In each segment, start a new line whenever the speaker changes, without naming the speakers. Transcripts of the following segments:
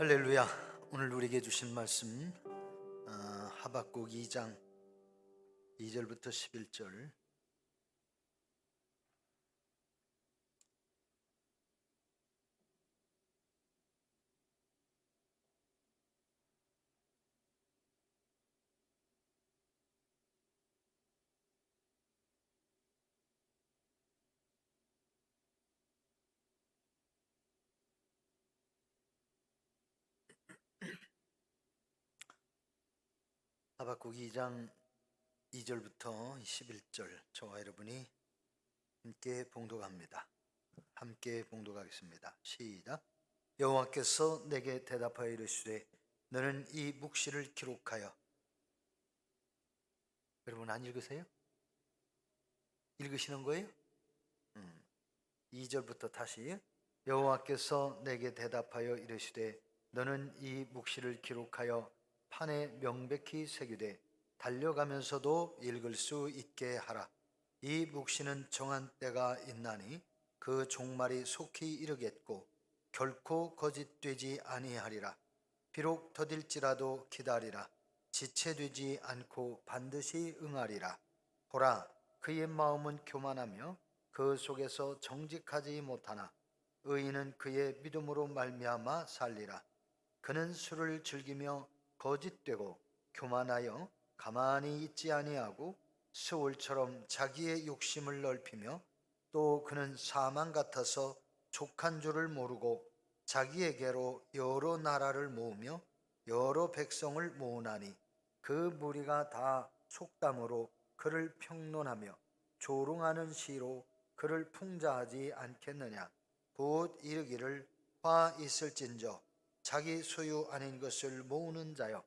할렐루야. 오늘 우리에게 주신 말씀 하박국 2장 2절부터 11절. 하박국 2장 2절부터 11절. 저와 여러분이 함께 봉독합니다. 함께 봉독하겠습니다. 시작. 여호와께서 내게 대답하여 이르시되 너는 이 묵시를 기록하여. 여러분 안 읽으세요? 읽으시는 거예요? 2절부터 다시. 여호와께서 내게 대답하여 이르시되 너는 이 묵시를 기록하여 판에 명백히 새기되 달려가면서도 읽을 수 있게 하라. 이 묵시는 정한 때가 있나니 그 종말이 속히 이르겠고 결코 거짓되지 아니하리라. 비록 더딜지라도 기다리라. 지체되지 않고 반드시 응하리라. 보라, 그의 마음은 교만하며 그 속에서 정직하지 못하나 의인은 그의 믿음으로 말미암아 살리라. 그는 술을 즐기며 거짓되고 교만하여 가만히 있지 아니하고 스올처럼 자기의 욕심을 넓히며 또 그는 사망 같아서 족한 줄을 모르고 자기에게로 여러 나라를 모으며 여러 백성을 모으나니 그 무리가 다 속담으로 그를 평론하며 조롱하는 시로 그를 풍자하지 않겠느냐. 곧 이르기를 화 있을진저 자기 소유 아닌 것을 모으는 자여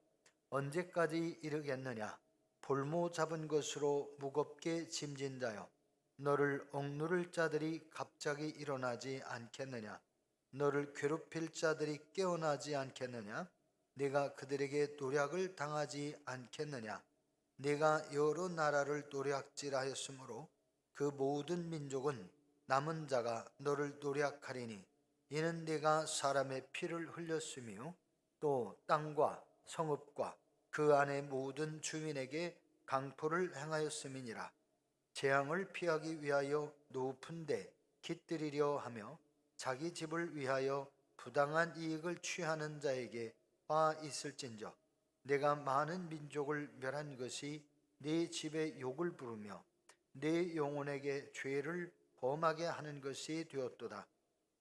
언제까지 이르겠느냐. 볼모 잡은 것으로 무겁게 짐진 자여 너를 억누를 자들이 갑자기 일어나지 않겠느냐. 너를 괴롭힐 자들이 깨어나지 않겠느냐. 네가 그들에게 노략을 당하지 않겠느냐. 네가 여러 나라를 노략질하였으므로 그 모든 민족은 남은 자가 너를 노략하리니 이는 네가 사람의 피를 흘렸으며 또 땅과 성읍과 그 안의 모든 주민에게 강포를 행하였음이니라. 재앙을 피하기 위하여 높은 데 깃들이려 하며 자기 집을 위하여 부당한 이익을 취하는 자에게 화 있을진저 내가 많은 민족을 멸한 것이 네 집에 욕을 부르며 네 영혼에게 죄를 범하게 하는 것이 되었도다.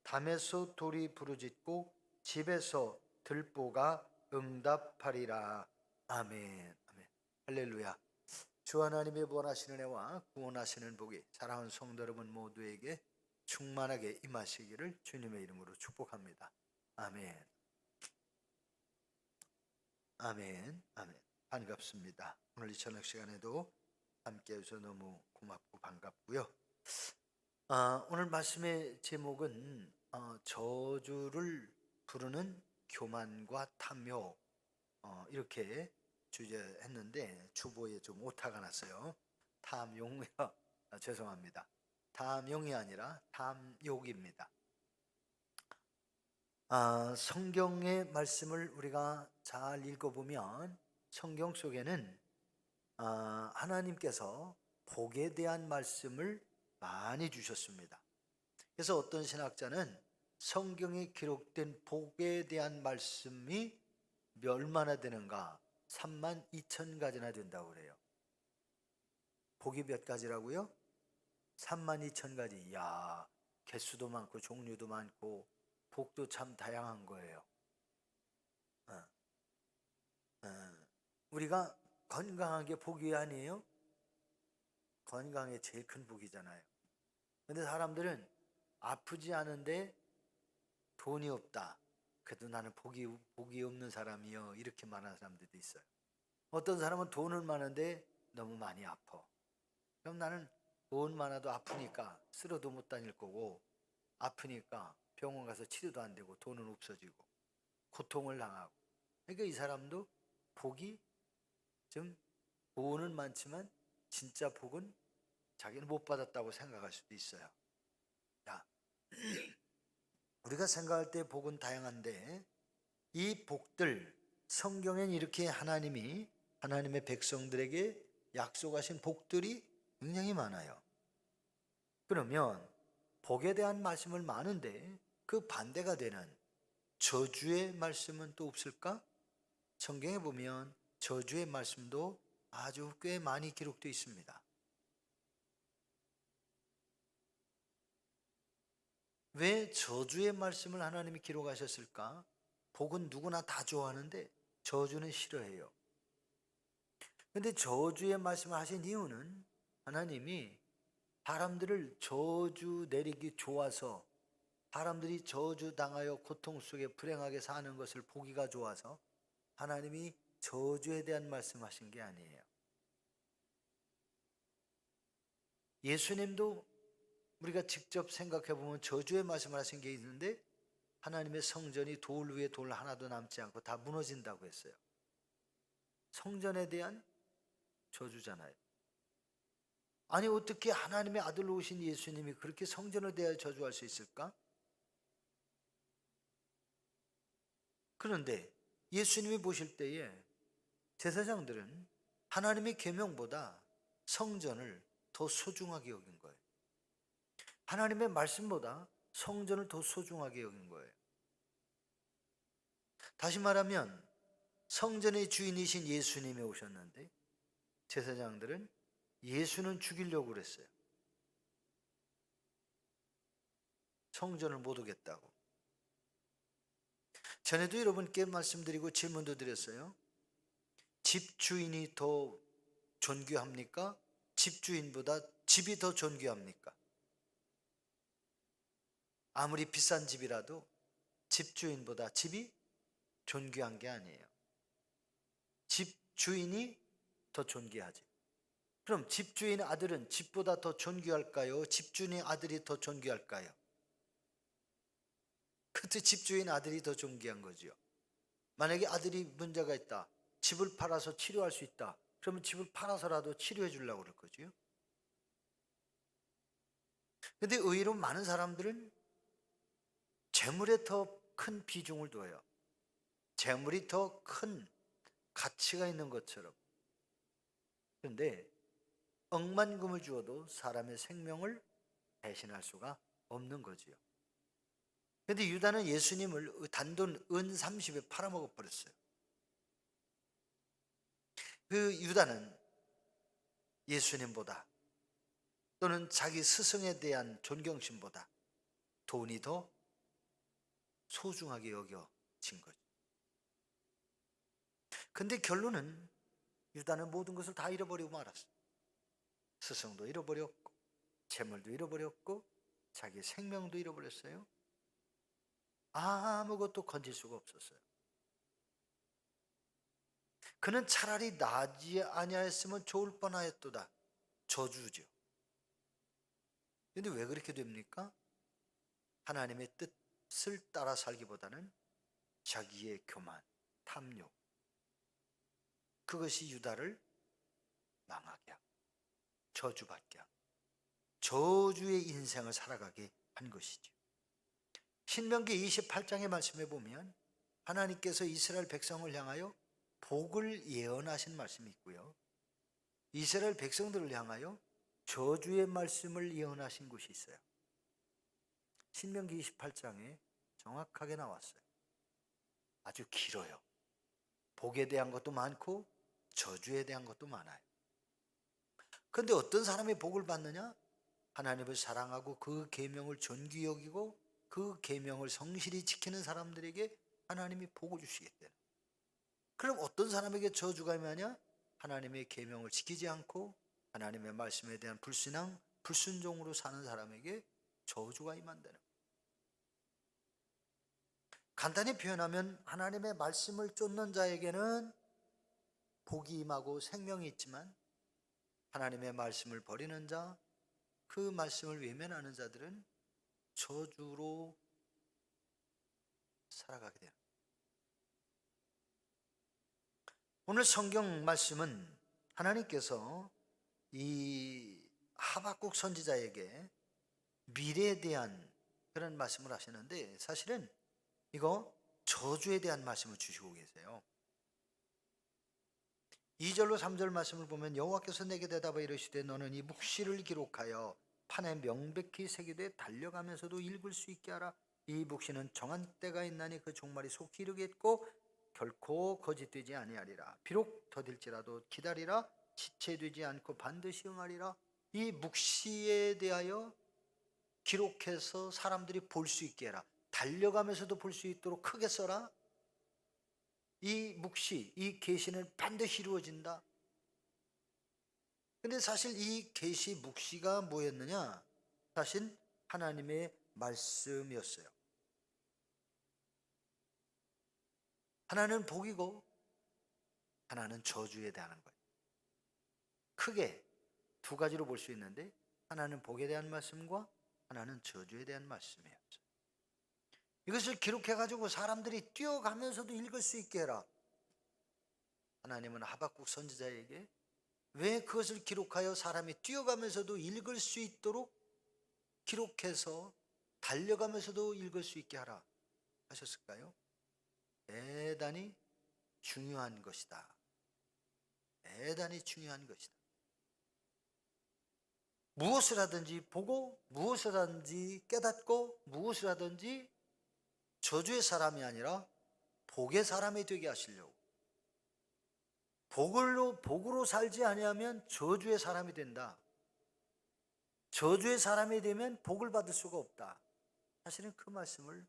담에서 돌이 부르짖고 집에서 들보가 응답하리라. 아멘. 아멘. 할렐루야. 주 하나님의 원하시는 애와 구원하시는 복이 사랑하는 성도 여러분 모두에게 충만하게 임하시기를 주님의 이름으로 축복합니다. 아멘. 아멘. 아멘. 반갑습니다. 오늘 이 저녁 시간에도 함께 해주셔서 너무 고맙고 반갑고요. 오늘 말씀의 제목은 저주를 부르는 교만과 탐욕, 이렇게 주제했는데 주보에 좀 오타가 났어요. 탐욕이요. 죄송합니다. 탐욕이 아니라 탐욕입니다. 성경의 말씀을 우리가 잘 읽어보면 성경 속에는 하나님께서 복에 대한 말씀을 많이 주셨습니다. 그래서 어떤 신학자는 성경에 기록된 복에 대한 말씀이 얼마나 되는가? 32,000가지나 된다고 그래요. 복이 몇 가지라고요? 32,000가지. 이야, 개수도 많고 종류도 많고 복도 참 다양한 거예요. 우리가 건강한 게 복이 아니에요? 건강이 제일 큰 복이잖아요. 근데 사람들은 아프지 않은데 돈이 없다. 그래도 나는 복이 없는 사람이요. 이렇게 말하는 사람들도 있어요. 어떤 사람은 돈은 많은데 너무 많이 아파. 그럼 나는 돈 많아도 아프니까 쓰러도 못 다닐 거고 아프니까 병원 가서 치료도 안 되고 돈은 없어지고 고통을 당하고. 그러니까 이 사람도 복이 좀 돈은 많지만 진짜 복은 자기는 못 받았다고 생각할 수도 있어요. 자, 우리가 생각할 때 복은 다양한데 이 복들, 성경엔 이렇게 하나님의 백성들에게 약속하신 복들이 굉장히 많아요. 그러면 복에 대한 말씀을 많은데 그 반대가 되는 저주의 말씀은 또 없을까? 성경에 보면 저주의 말씀도 아주 꽤 많이 기록되어 있습니다. 왜 저주의 말씀을 하나님이 기록하셨을까? 복은 누구나 다 좋아하는데 저주는 싫어해요. 근데 저주의 말씀을 하신 이유는 하나님이 사람들을 저주 내리기 좋아서, 사람들이 저주 당하여 고통 속에 불행하게 사는 것을 보기가 좋아서 하나님이 저주에 대한 말씀하신 게 아니에요. 예수님도 우리가 직접 생각해 보면 저주의 말씀을 하신 게 있는데 하나님의 성전이 돌 위에 돌 하나도 남지 않고 다 무너진다고 했어요. 성전에 대한 저주잖아요. 아니 어떻게 하나님의 아들로 오신 예수님이 그렇게 성전에 대하여 저주할 수 있을까? 그런데 예수님이 보실 때에 제사장들은 하나님의 계명보다 성전을 더 소중하게 여긴 거예요. 하나님의 말씀보다 성전을 더 소중하게 여긴 거예요. 다시 말하면 성전의 주인이신 예수님이 오셨는데 제사장들은 예수는 죽이려고 그랬어요. 성전을 못 오겠다고. 전에도 여러분께 말씀드리고 질문도 드렸어요. 집주인이 더 존귀합니까? 집주인보다 집이 더 존귀합니까? 아무리 비싼 집이라도 집주인보다 집이 존귀한 게 아니에요. 집주인이 더 존귀하지. 그럼 집주인 아들은 집보다 더 존귀할까요? 집주인의 아들이 더 존귀할까요? 그때 집주인 아들이 더 존귀한 거죠. 만약에 아들이 문제가 있다, 집을 팔아서 치료할 수 있다, 그러면 집을 팔아서라도 치료해 주려고 그럴 거죠. 근데 의외로 많은 사람들은 재물에 더 큰 비중을 둬요. 재물이 더 큰 가치가 있는 것처럼. 그런데 억만금을 주어도 사람의 생명을 대신할 수가 없는 거지요. 그런데 유다는 예수님을 단돈 은 30에 팔아먹어 버렸어요. 그 유다는 예수님보다 또는 자기 스승에 대한 존경심보다 돈이 더 소중하게 여겨진 거죠. 근데 결론은 유다는 모든 것을 다 잃어버리고 말았어요. 스승도 잃어버렸고 재물도 잃어버렸고 자기 생명도 잃어버렸어요. 아무것도 건질 수가 없었어요. 그는 차라리 나지 아니하였으면 좋을 뻔하였도다. 저주죠. 근데 왜 그렇게 됩니까? 하나님의 뜻을 따라 살기보다는 자기의 교만, 탐욕, 그것이 유다를 망하게 하고 저주받게 하고 저주의 인생을 살아가게 한 것이죠. 신명기 28장의 말씀에 보면 하나님께서 이스라엘 백성을 향하여 복을 예언하신 말씀이 있고요, 이스라엘 백성들을 향하여 저주의 말씀을 예언하신 곳이 있어요. 신명기 28장에 정확하게 나왔어요. 아주 길어요. 복에 대한 것도 많고 저주에 대한 것도 많아요. 그런데 어떤 사람이 복을 받느냐? 하나님을 사랑하고 그 계명을 존귀 여기고 그 계명을 성실히 지키는 사람들에게 하나님이 복을 주시겠대요. 그럼 어떤 사람에게 저주가 임하냐? 하나님의 계명을 지키지 않고 하나님의 말씀에 대한 불신앙, 불순종으로 사는 사람에게 저주가 임한다는 거예요. 간단히 표현하면 하나님의 말씀을 쫓는 자에게는 복이 임하고 생명이 있지만 하나님의 말씀을 버리는 자, 그 말씀을 외면하는 자들은 저주로 살아가게 돼요. 오늘 성경 말씀은 하나님께서 이 하박국 선지자에게 미래에 대한 그런 말씀을 하시는데 사실은 이거 저주에 대한 말씀을 주시고 계세요. 2절로 3절 말씀을 보면 여호와께서 내게 대답하여 이르시되 너는 이 묵시를 기록하여 판에 명백히 새기되 달려가면서도 읽을 수 있게 하라. 이 묵시는 정한 때가 있나니 그 종말이 속히 이르겠고 결코 거짓되지 아니하리라. 비록 더딜지라도 기다리라. 지체되지 않고 반드시 응하리라. 이 묵시에 대하여 기록해서 사람들이 볼 수 있게 해라. 달려가면서도 볼 수 있도록 크게 써라. 이 묵시, 이 계시는 반드시 이루어진다. 근데 사실 이 계시 묵시가 뭐였느냐? 사실 하나님의 말씀이었어요. 하나는 복이고 하나는 저주에 대한 거예요. 크게 두 가지로 볼 수 있는데 하나는 복에 대한 말씀과 하나는 저주에 대한 말씀이었어요. 이것을 기록해가지고 사람들이 뛰어가면서도 읽을 수 있게 해라. 하나님은 하박국 선지자에게 왜 그것을 기록하여 사람이 뛰어가면서도 읽을 수 있도록 기록해서 달려가면서도 읽을 수 있게 하라 하셨을까요? 대단히 중요한 것이다. 대단히 중요한 것이다. 무엇을 하든지 보고 무엇을 하든지 깨닫고 무엇을 하든지 저주의 사람이 아니라 복의 사람이 되게 하시려고. 복으로 살지 아니하면 저주의 사람이 된다. 저주의 사람이 되면 복을 받을 수가 없다. 사실은 그 말씀을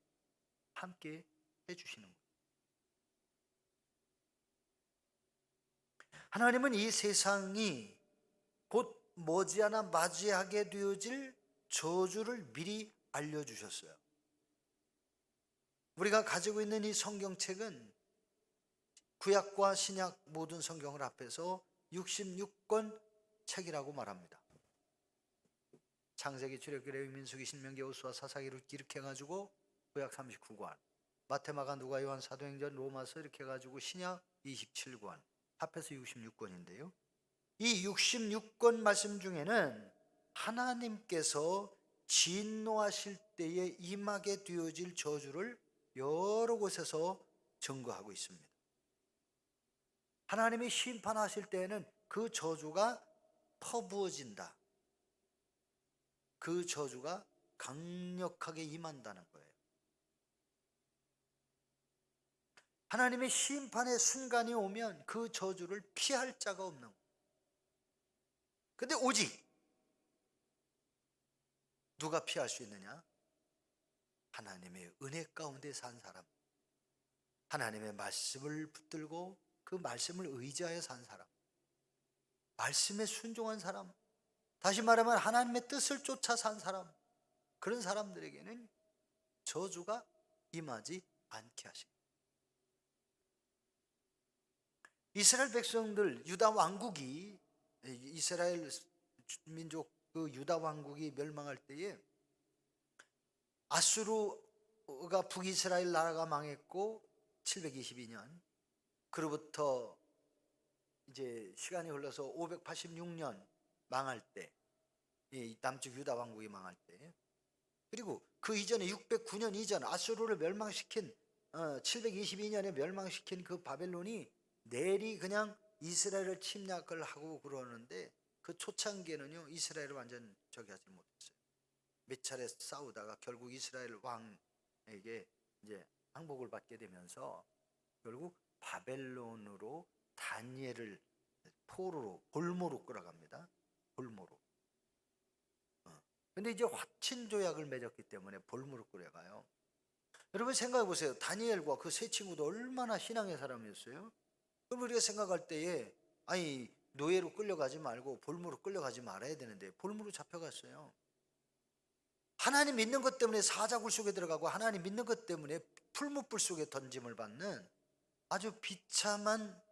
함께 해주시는 거예요. 하나님은 이 세상이 곧 머지않아 맞이하게 되어질 저주를 미리 알려주셨어요. 우리가 가지고 있는 이 성경책은 구약과 신약 모든 성경을 합해서 66권 책이라고 말합니다. 창세기, 출애굽기, 레위기, 민수기, 신명기, 호수아, 사사기를 이렇게 해가지고 구약 39권, 마태마가, 누가, 요한, 사도행전, 로마서 이렇게 해가지고 신약 27권 합해서 66권인데요. 이 66권 말씀 중에는 하나님께서 진노하실 때에 임하게 되어질 저주를 여러 곳에서 증거하고 있습니다. 하나님이 심판하실 때에는 그 저주가 퍼부어진다. 그 저주가 강력하게 임한다는 거예요. 하나님의 심판의 순간이 오면 그 저주를 피할 자가 없는 거예요. 근데 오직 누가 피할 수 있느냐? 하나님의 은혜 가운데 산 사람, 하나님의 말씀을 붙들고 그 말씀을 의지하여 산 사람, 말씀에 순종한 사람, 다시 말하면 하나님의 뜻을 쫓아 산 사람, 그런 사람들에게는 저주가 임하지 않게 하십니다. 이스라엘 백성들, 유다 왕국이, 이스라엘 민족 그 유다 왕국이 멸망할 때에 아수르가 북이스라엘 나라가 망했고 722년, 그로부터 이제 시간이 흘러서 586년 망할 때, 이 남쪽 유다 왕국이 망할 때, 그리고 그 이전에 609년 이전 아수르를 멸망시킨 722년에 멸망시킨 그 바벨론이 내리 그냥 이스라엘을 침략을 하고 그러는데 그 초창기에는요 이스라엘을 완전 저기 하지 못했어요. 몇 차례 싸우다가 결국 이스라엘 왕에게 이제 항복을 받게 되면서 결국 바벨론으로 다니엘을 포로로 볼모로 끌어갑니다. 볼모로. 근데 이제 화친 조약을 맺었기 때문에 볼모로 끌어가요. 여러분 생각해 보세요. 다니엘과 그 세 친구도 얼마나 신앙의 사람이었어요. 그럼 우리가 생각할 때에 아니 노예로 끌려가지 말고 볼모로 끌려가지 말아야 되는데 볼모로 잡혀갔어요. 하나님 믿는 것 때문에 사자굴 속에 들어가고 하나님 믿는 것 때문에 풀무불 속에 던짐을 받는 아주 비참한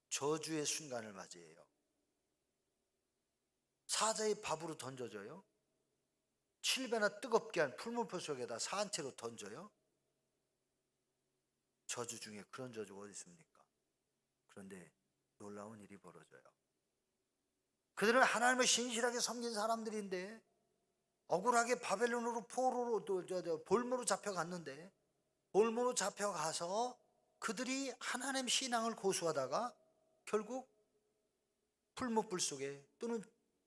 저주의 순간을 맞이해요. 사자의 밥으로 던져져요. 7배나 뜨겁게 한 풀무불 속에다 사한 채로 던져요. 저주 중에 그런 저주가 어디 있습니까? 그런데 놀라운 일이 벌어져요. 그들은 하나님을 신실하게 섬긴 사람들인데 억울하게 바벨론으로 포로로 볼모로 잡혀갔는데 돌무로 잡혀가서 그들이 하나님 신앙을 고수하다가 결국 풀무불 속에 또는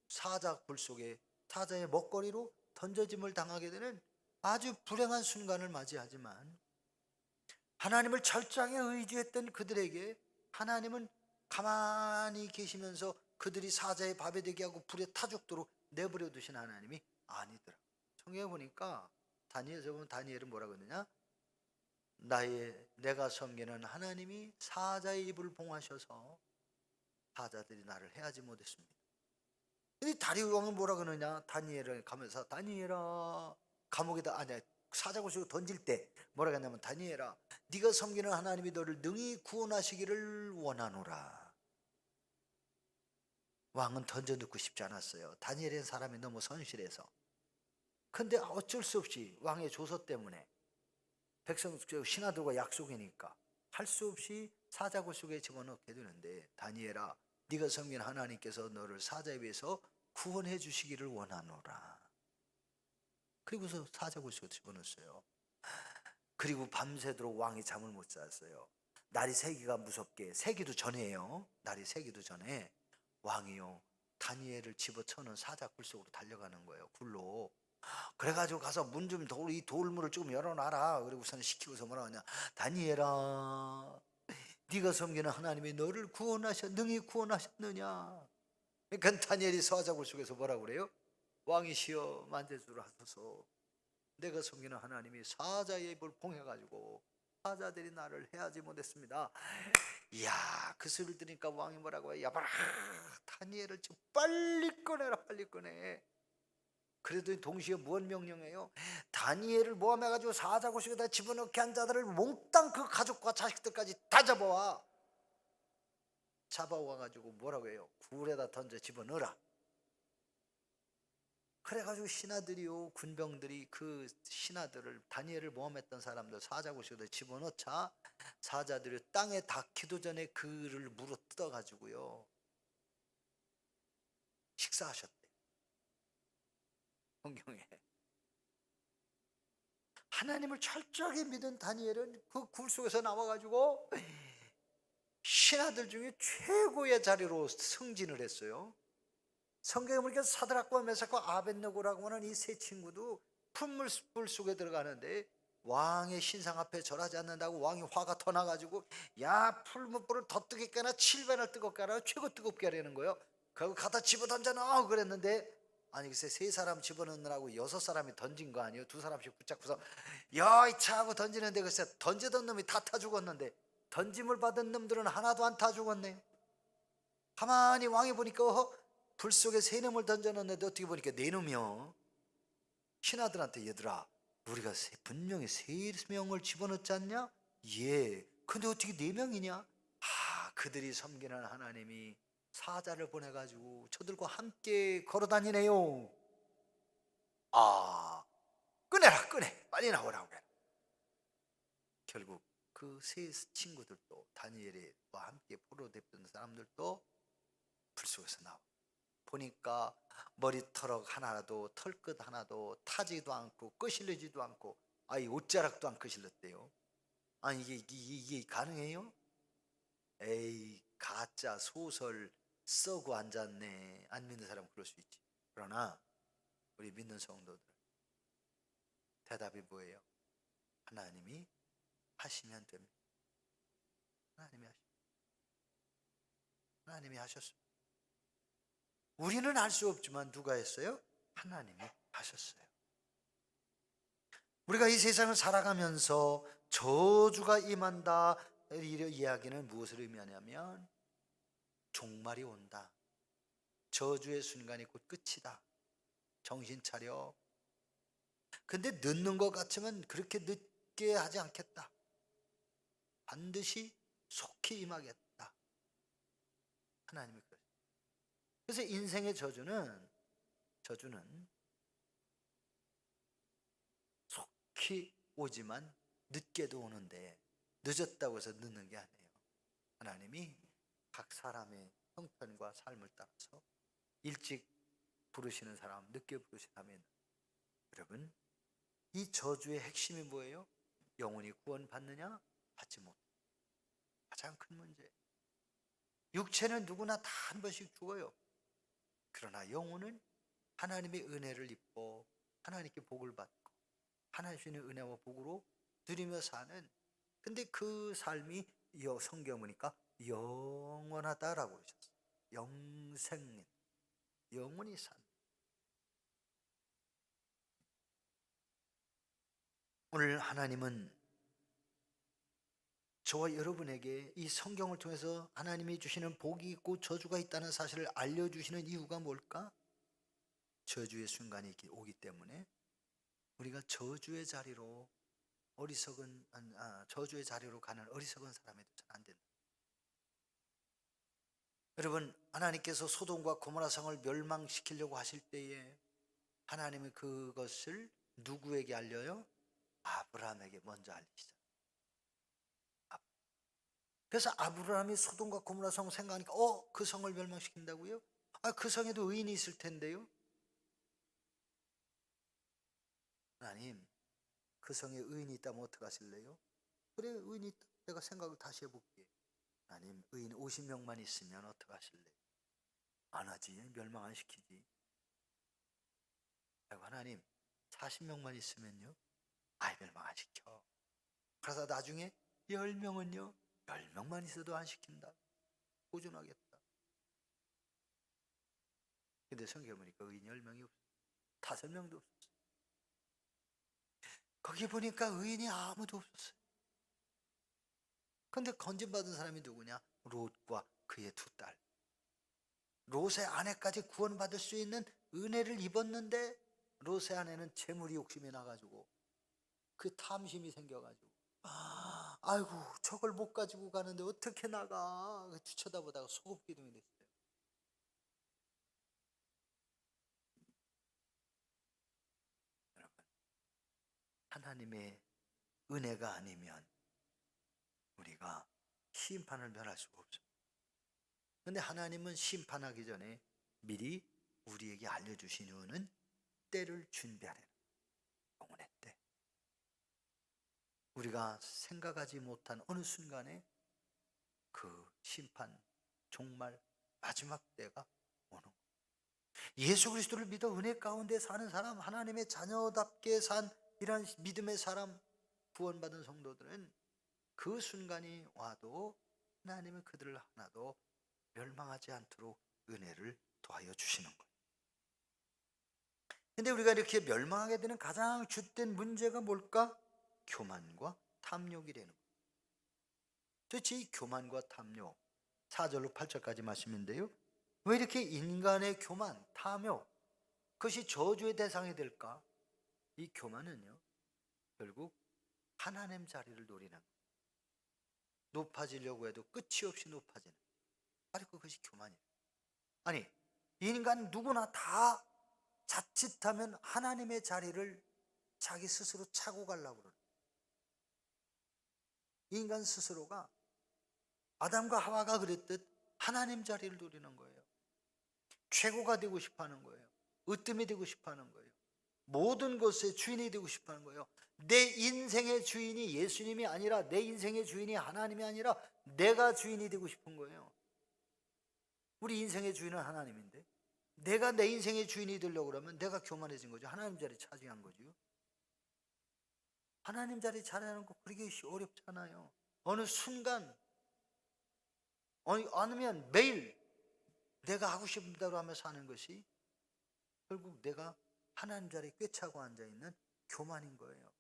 사자불 속에 사자의 먹거리로 던져짐을 당하게 되는 아주 불행한 순간을 맞이하지만, 하나님을 철저하게 의지했던 그들에게 하나님은 가만히 계시면서 그들이 사자의 밥이 되게 하고 불에 타 죽도록 내버려 두신 하나님이 아니더라. 성경에 보니까 다니엘서 보면 다니엘은 뭐라고 했느냐, 내가 섬기는 하나님이 사자의 입을 봉하셔서 사자들이 나를 해하지 못했습니다. 근데 다리우 왕은 뭐라 그러느냐, 다니엘을 가면서 다니엘아, 감옥에다 아니야 사자굴속에 던질 때 뭐라 그랬냐면, 다니엘아, 네가 섬기는 하나님이 너를 능히 구원하시기를 원하노라. 왕은 던져 넣고 싶지 않았어요. 다니엘은 사람이 너무 선실해서. 근데 어쩔 수 없이 왕의 조서 때문에, 백성 신하들과 약속이니까 할 수 없이 사자굴속에 집어넣게 되는데, 다니엘아, 네가 섬기는 하나님께서 너를 사자에 비해서 구원해 주시기를 원하노라. 그리고서 사자굴속에 집어넣었어요. 그리고 밤새도록 왕이 잠을 못 잤어요. 날이 새기가 무섭게, 새기도 전에요. 날이 새기도 전에 왕이요, 다니엘을 집어쳐는 사자굴속으로 달려가는 거예요. 굴로. 그래가지고 가서 문 좀 이 돌문을 좀 열어놔라. 그리고서는 시키고서 뭐라 하냐, 다니엘아, 네가 섬기는 하나님이 너를 능히 구원하셨느냐. 그러니까 다니엘이 사자굴속에서 뭐라고 그래요? 왕이시여 만대주를 하소서. 내가 섬기는 하나님이 사자의 입을 봉해가지고 사자들이 나를 해하지 못했습니다. 이야, 그 소리를 들으니까 왕이 뭐라고 해요? 야봐라, 다니엘을 좀 빨리 꺼내라, 빨리 꺼내. 그래도 동시에 무언 명령해요? 다니엘을 모함해가지고 사자굴속에다 집어넣게 한 자들을 몽땅 그 가족과 자식들까지 다 잡아와가지고 뭐라고 해요? 굴에다 던져 집어넣어라. 그래가지고 신하들이요, 군병들이 그 신하들을, 다니엘을 모함했던 사람들 사자굴속에 집어넣자 사자들이 땅에 닿기도 전에 그를 물어 뜯어가지고요 식사하셨대. 성경에. 하나님을 철저하게 믿은 다니엘은 그 굴 속에서 나와가지고 신하들 중에 최고의 자리로 승진을 했어요. 성경에 보니까 사드락과 메삭과 아벳느고라고 하는 이 세 친구도 풀무불 속에 들어가는데 왕의 신상 앞에 절하지 않는다고 왕이 화가 더 나가지고, 야, 풀무불을 더 뜨겁게 하나 7배나 뜨겁게 하나 최고 뜨겁게 하려는 거예요. 그리고 갖다 집어 던져놔 그랬는데, 아니 글쎄 세 사람 집어넣느라고 6사람이 던진 거 아니에요? 2사람씩 붙잡고서 야 이차 하고 던지는데, 글쎄 던지던 놈이 다 타 죽었는데 던짐을 받은 놈들은 하나도 안 타 죽었네. 가만히 왕이 보니까 불 속에 세 놈을 던져놨는데 어떻게 보니까 네 놈이요. 신하들한테, 얘들아, 우리가 분명히 세 명을 집어넣지 않냐? 예. 근데 어떻게 4명이냐? 아, 그들이 섬기는 하나님이 사자를 보내가지고 저들과 함께 걸어다니네요. 아, 꺼내라, 꺼내, 빨리 나오라고 그래. 결국 그 세 친구들도, 다니엘과 함께 포로됐던 사람들도 불 속에서 나와 보니까 머리털럭 하나라도, 털끝 하나도 타지도 않고 거실리지도 않고, 아이 옷자락도 안 거실렸대요. 아니 이게 가능해요? 에이, 가짜 소설 써고 앉았네. 안 믿는 사람은 그럴 수 있지. 그러나 우리 믿는 성도들, 대답이 뭐예요? 하나님이 하시면 됩니다. 하나님이 하셨습니다. 우리는 알 수 없지만 누가 했어요? 하나님이 하셨어요. 우리가 이 세상을 살아가면서 저주가 임한다, 이 이야기는 무엇을 의미하냐면 종말이 온다, 저주의 순간이 곧 끝이다, 정신 차려. 근데 늦는 것 같으면 그렇게 늦게 하지 않겠다, 반드시 속히 임하겠다, 하나님이 그러세요. 그래서 인생의 저주는 속히 오지만 늦게도 오는데, 늦었다고 해서 늦는 게 아니에요. 하나님이 각 사람의 형편과 삶을 따라서 일찍 부르시는 사람, 늦게 부르시는 사람이 있는. 여러분, 이 저주의 핵심이 뭐예요? 영혼이 구원받느냐? 받지 못. 가장 큰 문제. 육체는 누구나 다 한 번씩 죽어요. 그러나 영혼은 하나님의 은혜를 입고 하나님께 복을 받고 하나님의 은혜와 복으로 누리며 사는, 근데 그 삶이 성경 보니까 영원하다라고 그러셨어요. 영생, 영원히 산. 오늘 하나님은 저와 여러분에게 이 성경을 통해서 하나님이 주시는 복이 있고 저주가 있다는 사실을 알려주시는 이유가 뭘까? 저주의 순간이 오기 때문에 우리가 저주의 자리로 저주의 자리로 가는 어리석은 사람이 되면 안 된다. 여러분, 하나님께서 소돔과 고모라 성을 멸망시키려고 하실 때에 하나님은 그것을 누구에게 알려요? 아브라함에게 먼저 알리시죠. 그래서 아브라함이 소돔과 고모라 성 생각하니까 그 성을 멸망시킨다고요? 그 성에도 의인이 있을 텐데요. 하나님, 그 성에 의인이 있다면 어떻게 하실래요? 그래, 의인이 있다. 내가 생각을 다시 해볼게. 하나님, 의인 50명만 있으면 어떻게 하실래요? 안 하지. 멸망 안 시키지. 하나님, 40명만 있으면요? 멸망 안 시켜. 그러다 나중에 10명은요? 10명만 있어도 안 시킨다. 보존하겠다. 근데 성경에 보니까 의인 10명이 없어. 5명도 없었어. 거기 보니까 의인이 아무도 없었어요. 근데 건진받은 사람이 누구냐? 롯과 그의 2딸. 롯의 아내까지 구원받을 수 있는 은혜를 입었는데 롯의 아내는 재물이 욕심이 나가지고 그 탐심이 생겨가지고 아이고 저걸 못 가지고 가는데 어떻게 나가? 쳐다보다가 소금기둥이 됐어요. 여러분, 하나님의 은혜가 아니면 우리가 심판을 면할 수가 없어요. 그런데 하나님은 심판하기 전에 미리 우리에게 알려주신 이유는 때를 준비하래요. 영혼의 때. 우리가 생각하지 못한 어느 순간에 그 심판, 정말 마지막 때가 오는 거예요. 예수 그리스도를 믿어 은혜 가운데 사는 사람, 하나님의 자녀답게 산 이런 믿음의 사람, 구원받은 성도들은 그 순간이 와도 하나님은 그들을 하나도 멸망하지 않도록 은혜를 더하여 주시는 거예요. 근데 우리가 이렇게 멸망하게 되는 가장 주된 문제가 뭘까? 교만과 탐욕이라는 거예요. 도대체 이 교만과 탐욕, 4절로 8절까지 말씀인데요. 왜 이렇게 인간의 교만, 탐욕, 그것이 저주의 대상이 될까? 이 교만은요, 결국 하나님 자리를 노리는 거예요. 높아지려고 해도 끝이 없이 높아지는, 바로 그것이 교만이에요. 아니, 인간 누구나 다 자칫하면 하나님의 자리를 자기 스스로 차고 가려고 그러는 거예요. 인간 스스로가 아담과 하와가 그랬듯 하나님 자리를 노리는 거예요. 최고가 되고 싶어 하는 거예요. 으뜸이 되고 싶어 하는 거예요. 모든 것의 주인이 되고 싶어 하는 거예요. 내 인생의 주인이 예수님이 아니라, 내 인생의 주인이 하나님이 아니라 내가 주인이 되고 싶은 거예요. 우리 인생의 주인은 하나님인데 내가 내 인생의 주인이 되려고 그러면 내가 교만해진 거죠. 하나님 자리 차지한 거죠. 하나님 자리 차지하는 거 그렇게 어렵잖아요. 어느 순간, 아니면 매일 내가 하고 싶은 대로 하며 사는 것이 결국 내가 하나님 자리에 꿰차고 앉아있는 교만인 거예요.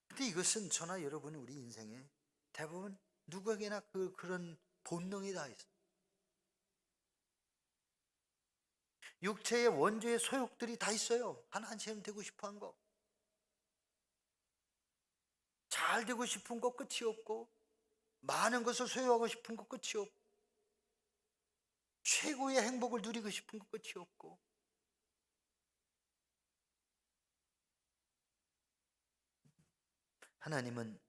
근데 이것은 저나 여러분이 우리 인생에 대부분 누구에게나 그런 본능이 다 있어요. 육체의 원죄의 소욕들이 다 있어요. 하나님처럼 되고 싶어 한 거, 잘 되고 싶은 거 끝이 없고, 많은 것을 소유하고 싶은 거 끝이 없고, 최고의 행복을 누리고 싶은 거 끝이 없고. 하나님은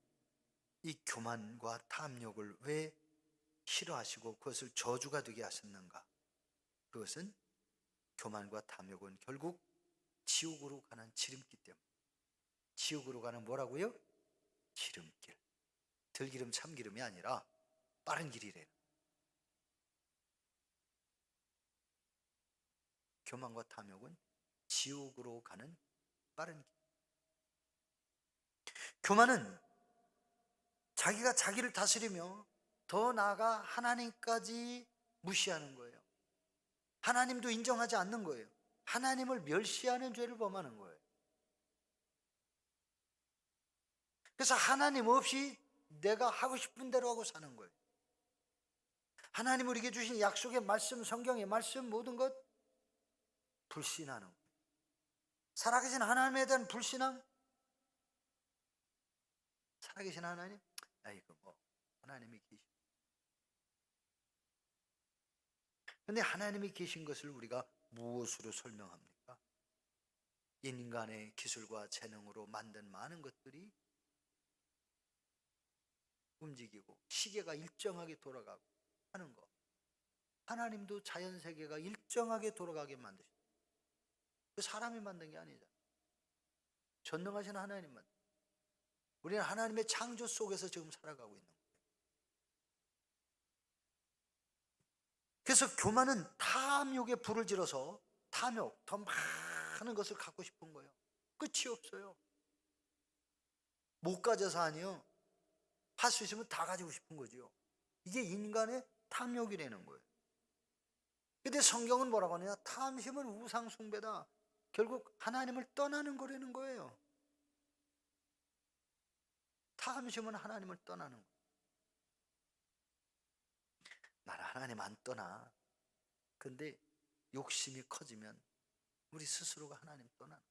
이 교만과 탐욕을 왜 싫어하시고 그것을 저주가 되게 하셨는가? 그것은 교만과 탐욕은 결국 지옥으로 가는 지름길 때문에. 지옥으로 가는 뭐라고요? 지름길. 들기름 참기름이 아니라 빠른 길이래요. 교만과 탐욕은 지옥으로 가는 빠른 길. 교만은 자기가 자기를 다스리며 더 나아가 하나님까지 무시하는 거예요. 하나님도 인정하지 않는 거예요. 하나님을 멸시하는 죄를 범하는 거예요. 그래서 하나님 없이 내가 하고 싶은 대로 하고 사는 거예요. 하나님 우리에게 주신 약속의 말씀, 성경의 말씀 모든 것 불신하는 거예요. 살아계신 하나님에 대한 불신앙. 살아계신 하나님? 아이고 뭐 하나님이 계시. 근데 하나님이 계신 것을 우리가 무엇으로 설명합니까? 인간의 기술과 재능으로 만든 많은 것들이 움직이고 시계가 일정하게 돌아가고 하는 거. 하나님도 자연세계가 일정하게 돌아가게 만드셨어요. 그 사람이 만든 게 아니잖아요. 전능하신 하나님 만든. 우리는 하나님의 창조 속에서 지금 살아가고 있는 거예요. 그래서 교만은 탐욕에 불을 질러서 탐욕, 더 많은 것을 갖고 싶은 거예요. 끝이 없어요. 못 가져서 아니요. 할 수 있으면 다 가지고 싶은 거죠. 이게 인간의 탐욕이라는 거예요. 근데 성경은 뭐라고 하느냐? 탐심은 우상숭배다. 결국 하나님을 떠나는 거라는 거예요. 탐심은 하나님을 떠나는 거예요. 나는 하나님 안 떠나. 근데 욕심이 커지면 우리 스스로가 하나님 떠나는 거예요.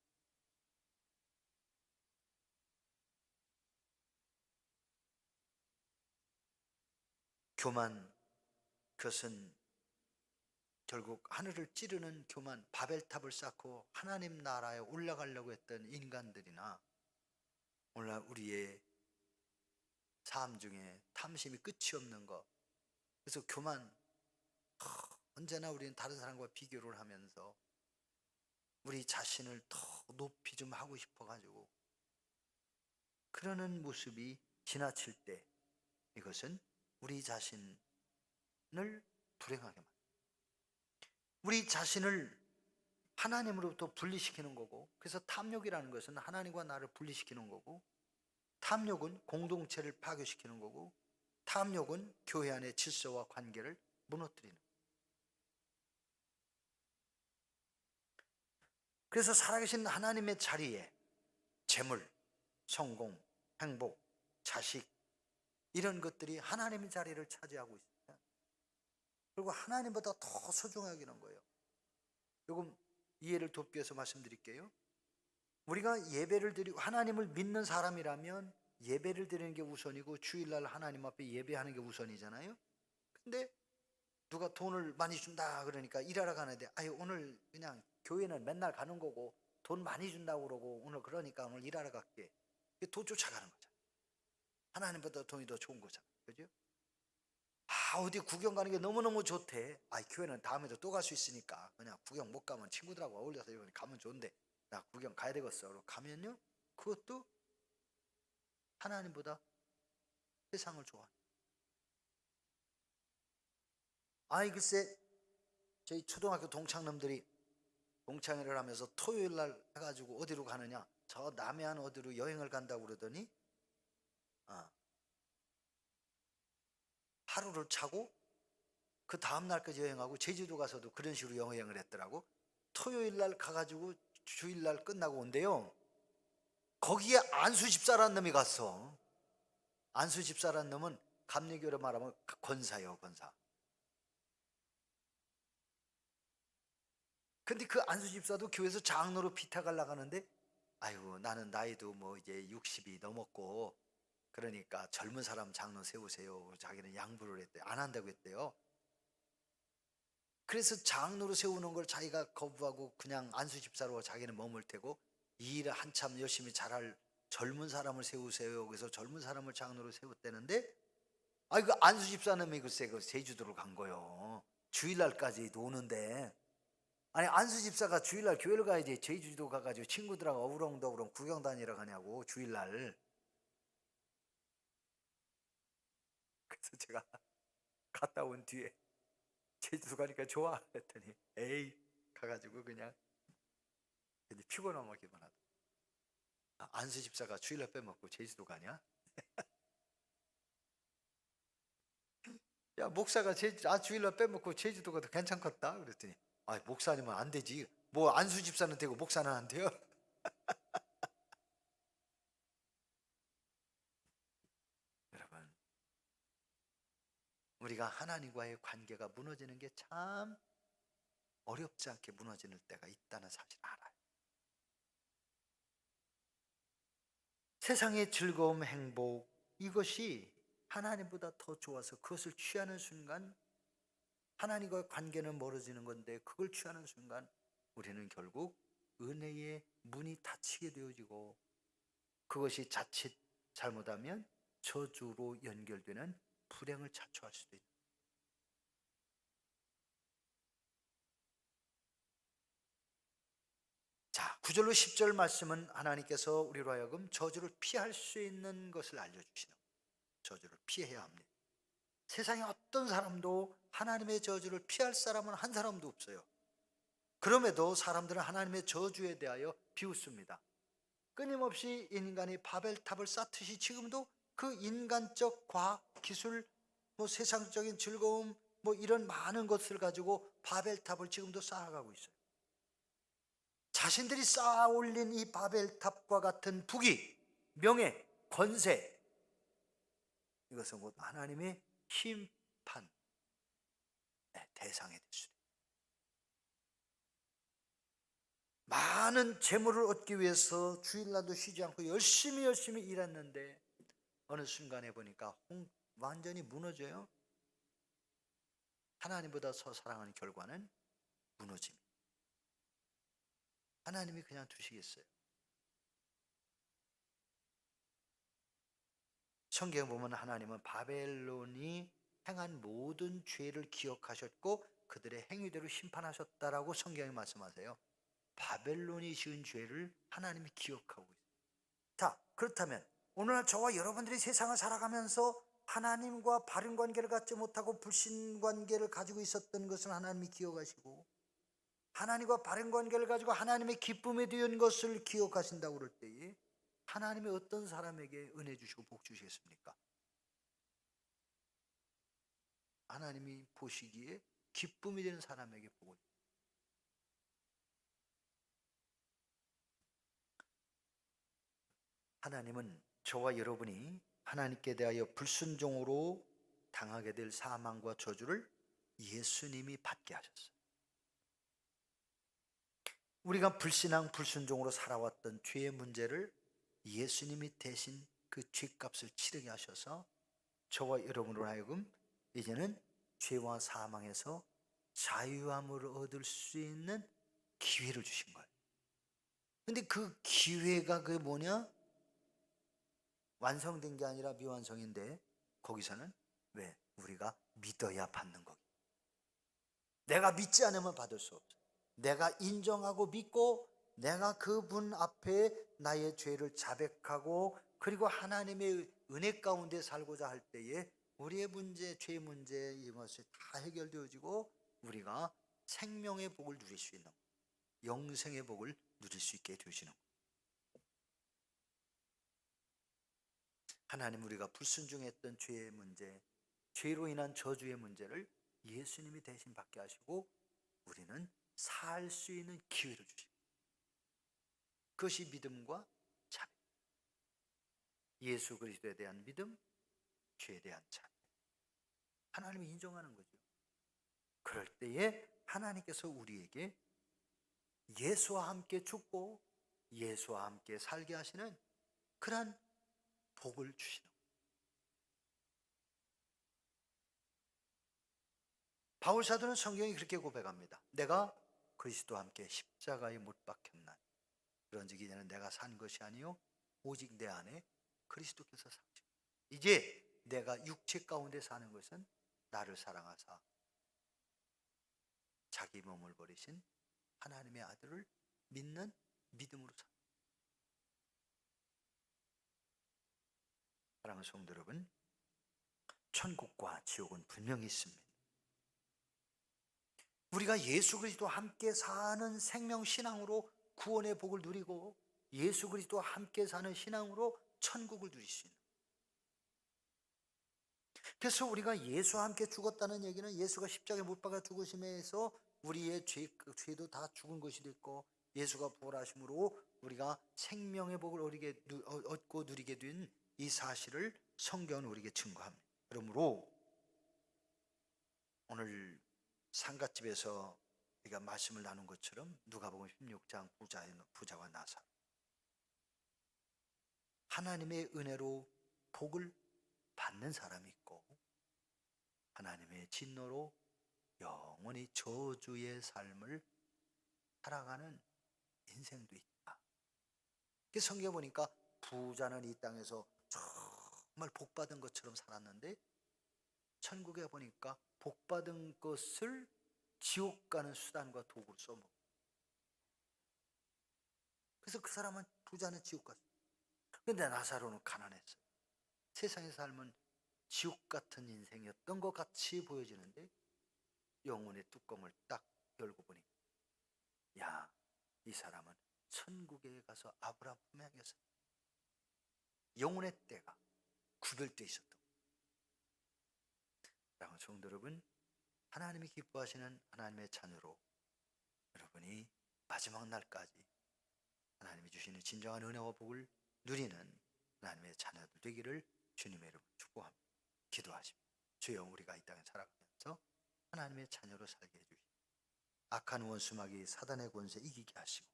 교만, 그것은 결국 하늘을 찌르는 교만, 바벨탑을 쌓고 하나님 나라에 올라가려고 했던 인간들이나 오늘 우리의 삶 중에 탐심이 끝이 없는 것. 그래서 교만, 언제나 우리는 다른 사람과 비교를 하면서 우리 자신을 더 높이 좀 하고 싶어가지고 그러는 모습이 지나칠 때 이것은 우리 자신을 불행하게 만듭니다. 우리 자신을 하나님으로부터 분리시키는 거고, 그래서 탐욕이라는 것은 하나님과 나를 분리시키는 거고, 탐욕은 공동체를 파괴시키는 거고, 탐욕은 교회 안의 질서와 관계를 무너뜨리는 거예요. 그래서 살아계신 하나님의 자리에 재물, 성공, 행복, 자식 이런 것들이 하나님의 자리를 차지하고 있습니다. 그리고 하나님보다 더 소중하게 여기는 거예요. 조금 이해를 돕기 위해서 말씀드릴게요. 우리가 예배를 드리고 하나님을 믿는 사람이라면 예배를 드리는 게 우선이고 주일날 하나님 앞에 예배하는 게 우선이잖아요. 근데 누가 돈을 많이 준다 그러니까 일하러 가는데 아유 오늘 그냥 교회는 맨날 가는 거고 돈 많이 준다고 그러고 오늘 그러니까 오늘 일하러 갈게. 돈 쫓아가는 거잖아. 하나님보다 돈이 더 좋은 거잖아. 그죠? 아 어디 구경 가는 게 너무너무 좋대. 아 교회는 다음에도 또 갈 수 있으니까 그냥 구경 못 가면 친구들하고 어울려서 이번에 가면 좋은데 나 구경 가야 되겠어. 그러고 가면요 그것도 하나님보다 세상을 좋아해. 아이 글쎄 저희 초등학교 동창놈들이 동창회를 하면서 토요일 날 해가지고 어디로 가느냐 저 남해안 어디로 여행을 간다고 그러더니 하루를 차고 그 다음날까지 여행하고 제주도 가서도 그런 식으로 여행을 했더라고. 토요일 날 가가지고 주일 날 끝나고 온대요. 거기에 안수 집사라는 놈이 갔어. 안수 집사라는 놈은 감리교로 말하면 권사예요, 권사. 근데 그 안수 집사도 교회에서 장로로 비탁을 나가는데 아이고 나는 나이도 뭐 이제 60이 넘었고 그러니까 젊은 사람 장로 세우세요. 자기는 양보를 했대요. 안 한다고 했대요. 그래서 장로로 세우는 걸 자기가 거부하고 그냥 안수 집사로 자기는 머물 테고 이 일을 한참 열심히 잘할 젊은 사람을 세우세요. 그래서 젊은 사람을 장로로 세웠대는데 아이 그 안수 집사님이 글쎄 그 제주도를 간 거요. 주일날까지 노는데 아니 안수 집사가 주일날 교회를 가야지 제주도 가가지고 친구들하고 어우렁더우렁 구경 다니러 가냐고 주일날. 그래서 제가 갔다 온 뒤에 제주도 가니까 좋아 그랬더니 에이 가가지고 그냥 근데 피곤하기만 하다. 안수 집사가 주일날 빼먹고 제주도 가냐? 야 목사가 주일날 빼먹고 제주도 가도 괜찮겠다 그랬더니 목사님은 안 되지. 뭐 안수 집사는 되고 목사는 안 돼요? 여러분 우리가 하나님과의 관계가 무너지는 게 참 어렵지 않게 무너지는 때가 있다는 사실 알아요. 세상의 즐거움, 행복 이것이 하나님보다 더 좋아서 그것을 취하는 순간 하나님과의 관계는 멀어지는 건데 그걸 취하는 순간 우리는 결국 은혜의 문이 닫히게 되어지고 그것이 자칫 잘못하면 저주로 연결되는 불행을 자초할 수도 있다. 자, 9절로 10절 말씀은 하나님께서 우리로 하여금 저주를 피할 수 있는 것을 알려주시는 거예요. 저주를 피해야 합니다. 세상에 어떤 사람도 하나님의 저주를 피할 사람은 한 사람도 없어요. 그럼에도 사람들은 하나님의 저주에 대하여 비웃습니다. 끊임없이 인간이 바벨탑을 쌓듯이 지금도 그 인간적 과학, 기술, 세상적인 즐거움 이런 많은 것을 가지고 바벨탑을 지금도 쌓아가고 있어요. 자신들이 쌓아 올린 이 바벨탑과 같은 부귀, 명예, 권세 이것은 곧 하나님의 심판 대상이 될 수도 있어요. 많은 재물을 얻기 위해서 주일날도 쉬지 않고 열심히 일했는데 어느 순간에 보니까 완전히 무너져요. 하나님보다 더 사랑하는 결과는 무너집니다. 하나님이 그냥 두시겠어요? 성경에 보면 하나님은 바벨론이 행한 모든 죄를 기억하셨고 그들의 행위대로 심판하셨다라고 성경에 말씀하세요. 바벨론이 지은 죄를 하나님이 기억하고 있어요. 자, 그렇다면 오늘날 저와 여러분들이 세상을 살아가면서 하나님과 바른 관계를 갖지 못하고 불신 관계를 가지고 있었던 것을 하나님이 기억하시고 하나님과 바른 관계를 가지고 하나님의 기쁨에 대한 것을 기억하신다고 그럴 때에 하나님이 어떤 사람에게 은혜 주시고 복 주시겠습니까? 하나님이 보시기에 기쁨이 되는 사람에게 복을. 하나님은 저와 여러분이 하나님께 대하여 불순종으로 당하게 될 사망과 저주를 예수님이 받게 하셨어요. 우리가 불신앙, 불순종으로 살아왔던 죄의 문제를 예수님이 대신 그 죄값을 치르게 하셔서 저와 여러분으로 하여금 이제는 죄와 사망에서 자유함을 얻을 수 있는 기회를 주신 거예요. 근데 그 기회가 그게 뭐냐? 완성된 게 아니라 미완성인데 거기서는 왜? 우리가 믿어야 받는 거기. 내가 믿지 않으면 받을 수 없어. 내가 인정하고 믿고 내가 그분 앞에 나의 죄를 자백하고 그리고 하나님의 은혜 가운데 살고자 할 때에 우리의 문제, 죄 문제 이것이 다 해결되어지고 우리가 생명의 복을 누릴 수 있는 거예요. 영생의 복을 누릴 수 있게 되시는 거예요. 하나님 우리가 불순종했던 죄의 문제, 죄로 인한 저주의 문제를 예수님이 대신 받게 하시고 우리는 살 수 있는 기회를 주십니다. 그것이 믿음과 자비. 예수 그리스도에 대한 믿음, 죄에 대한 자비. 하나님이 인정하는 거죠. 그럴 때에 하나님께서 우리에게 예수와 함께 죽고 예수와 함께 살게 하시는 그런 복을 주시는 거예요. 바울 사도는 성경이 그렇게 고백합니다. 내가 그리스도와 함께 십자가에 못 박혔나니 그런즉 이제는 내가 산 것이 아니요 오직 내 안에 그리스도께서 사시고 이제 내가 육체 가운데 사는 것은 나를 사랑하사 자기 몸을 버리신 하나님의 아들을 믿는 믿음으로 살. 사랑하는 성도 여러분, 천국과 지옥은 분명히 있습니다. 우리가 예수 그리스도와 함께 사는 생명 신앙으로 구원의 복을 누리고 예수 그리스도와 함께 사는 신앙으로 천국을 누릴 수 있는. 그래서 우리가 예수와 함께 죽었다는 얘기는 예수가 십자가에 못 박아 죽으심에서 우리의 죄도 다 죽은 것이 됐고 예수가 부활하심으로 우리가 생명의 복을 얻고 누리게 된 이 사실을 성경은 우리에게 증거합니다. 그러므로 오늘 상갓집에서 우리가 말씀을 나눈 것처럼 누가복음 16장 부자와 나사로, 하나님의 은혜로 복을 받는 사람이 있고 하나님의 진노로 영원히 저주의 삶을 살아가는 인생도 있다. 성경에 보니까 부자는 이 땅에서 정말 복받은 것처럼 살았는데 천국에 보니까 복받은 것을 지옥 가는 수단과 도구로 써먹어. 그래서 그 사람은, 부자는 지옥 갔어요. 그런데 나사로는 가난했어요. 세상의 삶은 지옥 같은 인생이었던 것 같이 보여지는데 영혼의 뚜껑을 딱 열고 보니까 야, 이 사람은 천국에 가서 아브라함 품에 안겨서 영혼의 때가 구별되어 있었던 거예요. 성도 여러분, 하나님이 기뻐하시는 하나님의 자녀로 여러분이 마지막 날까지 하나님이 주시는 진정한 은혜와 복을 누리는 하나님의 자녀들 되기를 주님의 이름으로 축복합니다. 기도하십니다. 주여, 우리가 이 땅에 살아가면서 하나님의 자녀로 살게 해주시고 악한 원수마귀 사단의 권세 이기게 하시고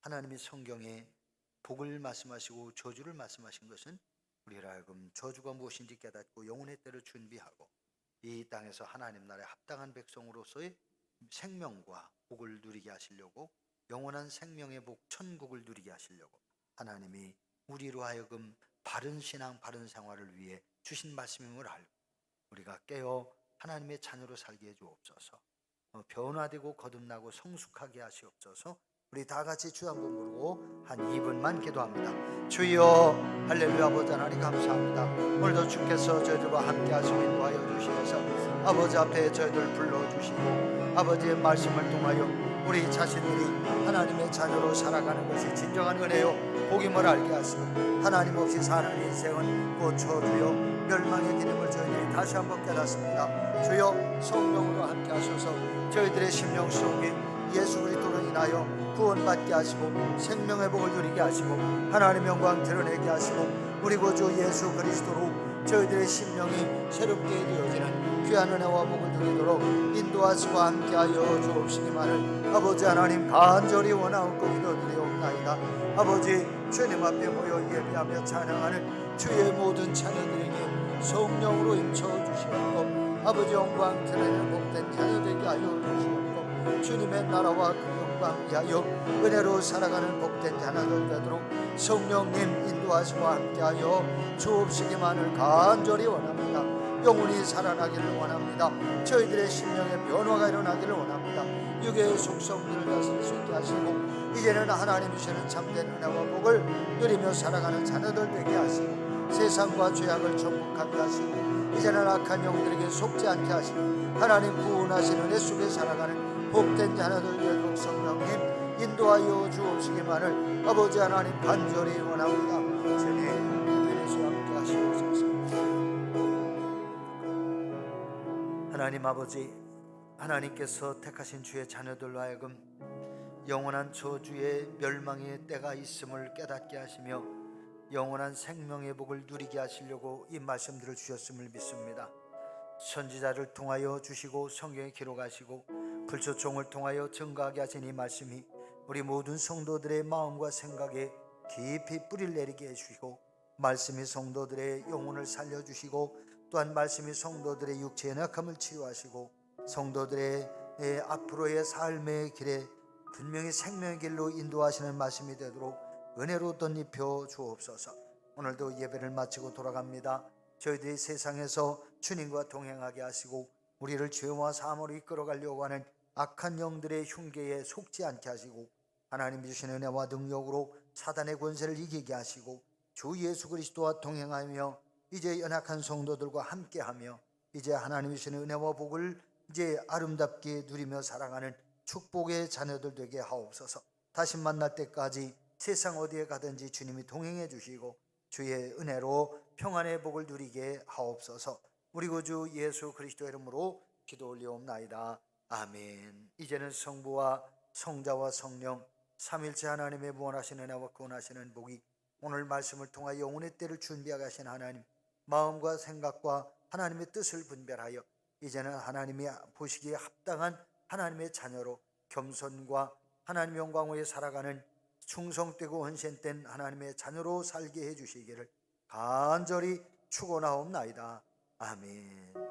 하나님이 성경에 복을 말씀하시고 저주를 말씀하신 것은 우리를 하여금 저주가 무엇인지 깨닫고 영혼의 때를 준비하고 이 땅에서 하나님 나라에 합당한 백성으로서의 생명과 복을 누리게 하시려고, 영원한 생명의 복 천국을 누리게 하시려고 하나님이 우리로 하여금 바른 신앙 바른 생활을 위해 주신 말씀임을 알고 우리가 깨어 하나님의 자녀로 살게 해 주옵소서. 변화되고 거듭나고 성숙하게 하시옵소서. 우리 다 같이 주 한 번 부르고 한 2분만 기도합니다. 주여, 할렐루야. 아버지 하나님 감사합니다. 오늘도 주께서 저희들과 함께 하시고 인도하여 주시면서 아버지 앞에 저희들 불러주시고 아버지의 말씀을 통하여 우리 자신들이 하나님의 자녀로 살아가는 것이 진정한 은혜요 복임을 알게 하시고 하나님 없이 사는 인생은 곧 저주요 멸망의 기름을 저희들이 다시 한번 깨닫습니다. 주여, 성령으로 함께 하셔서 저희들의 심령 속에 예수 그리스도로 인하여 구원받게 하시고 생명의 복을 누리게 하시고 하나님의 영광 드러내게 하시고 우리 구주 예수 그리스도로 저희들의 심령이 새롭게 되어지는 귀한 은혜와 복을 누리도록 인도하시고 함께하여 주옵시기만을 아버지 하나님 간절히 원하옵고 기도드리옵나이다. 아버지, 주님 앞에 모여 예배하며 찬양하는 주의 모든 자녀들에게 성령으로 임쳐주시옵고 아버지 영광 드러내는 복된 자녀 되게 하여 주시옵고 주님의 나라와 그 영광 위하여 은혜로 살아가는 복된 자녀들 되도록 성령님 인도하시고 함께하여 주옵시기만을 간절히 원합니다. 영혼이 살아나기를 원합니다. 저희들의 심령의 변화가 일어나기를 원합니다. 육의 속성들을 다스릴 수 있게 하시고 이제는 하나님 주시는 참된 은혜와 복을 누리며 살아가는 자녀들 되게 하시고 세상과 죄악을 정복하게 하시고 이제는 악한 영들에게 속지 않게 하시고 하나님 구원하시는 은혜 속에 살아가는 복된 자녀들 되도록 성령님 인도하여 주옵시기만을 아버지 하나님 간절히 원합니다. 주님 예수 함께 하시옵소서. 하나님 아버지, 하나님께서 택하신 주의 자녀들로 하여금 영원한 저주의 멸망의 때가 있음을 깨닫게 하시며 영원한 생명의 복을 누리게 하시려고 이 말씀들을 주셨음을 믿습니다. 선지자를 통하여 주시고 성경에 기록하시고 불초청을 통하여 증거하게 하신 이 말씀이 우리 모든 성도들의 마음과 생각에 깊이 뿌리를 내리게 해주시고 말씀이 성도들의 영혼을 살려주시고 또한 말씀이 성도들의 육체의 약함을 치유하시고 성도들의 앞으로의 삶의 길에 분명히 생명의 길로 인도하시는 말씀이 되도록 은혜로 덧입혀 주옵소서. 오늘도 예배를 마치고 돌아갑니다. 저희들이 세상에서 주님과 동행하게 하시고 우리를 죄와 사함으로 이끌어가려고 하는 악한 영들의 흉계에 속지 않게 하시고 하나님 주신 은혜와 능력으로 사단의 권세를 이기게 하시고 주 예수 그리스도와 동행하며 이제 연약한 성도들과 함께하며 이제 하나님 주신 은혜와 복을 이제 아름답게 누리며 살아가는 축복의 자녀들 되게 하옵소서. 다시 만날 때까지 세상 어디에 가든지 주님이 동행해 주시고 주의 은혜로 평안의 복을 누리게 하옵소서. 우리 구주 예수 그리스도의 이름으로 기도 올리옵나이다. 아멘. 이제는 성부와 성자와 성령 삼일체 하나님의 무한하신 은혜와 구원하시는 복이 오늘 말씀을 통하여 영혼의 때를 준비하게 하신 하나님, 마음과 생각과 하나님의 뜻을 분별하여 이제는 하나님이 보시기에 합당한 하나님의 자녀로 겸손과 하나님의 영광 위에 살아가는 충성되고 헌신된 하나님의 자녀로 살게 해주시기를 간절히 축원하옵나이다. 아멘.